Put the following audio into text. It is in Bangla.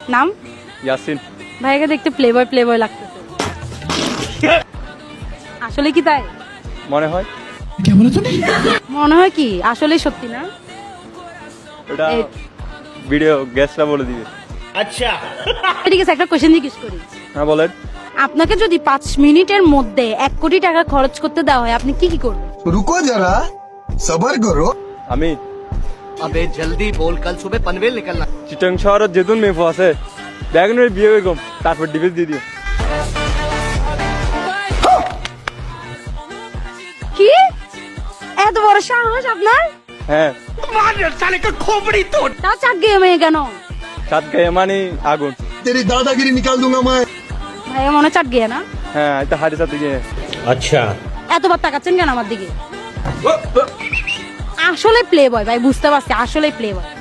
নাম? ইয়াসিন। ভাইকে দেখতে প্লে বয় লাগতেছে। আসলে কি তাই? মনে হয়। মনে হয় কি আসলে সত্যি না? এটা এই- ভিডিও গেস্টরা বলে দিবে। ঠিক আছে, একটা কোশ্চেন জিজ্ঞেস করি। হ্যাঁ বলেন। আপনাকে যদি 5 মিনিটের মধ্যে 1 কোটি টাকা খরচ করতে দেওয়া হয়, আপনি কি কি করবেন? रुको जरा सबर करो। আমি अबे जल्दी बोल, कल सुबह पनवेल निकलना। চিটাং শহরের যেতুন মেফু আছে ব্যাগনের বিয়ে বেগম তারপর ডিভোর্স দিয়ে দিও। কি এত বড় সাহস আপনার? হ্যাঁ তাও চাক গিয়ে মেয়ে কেন? সাত গায়ে মানে আগুন। तेरी दादागिरी निकाल दूंगा मैं। ভাইয়া মনে চাট গিয়ে না? হ্যাঁ এটা হাড়ি সাথে গিয়ে এতবার তাকাচ্ছেন কেন আমার দিকে? আসলে প্লে বয় ভাই, বুঝতে পারছি আসলে প্লে বয়।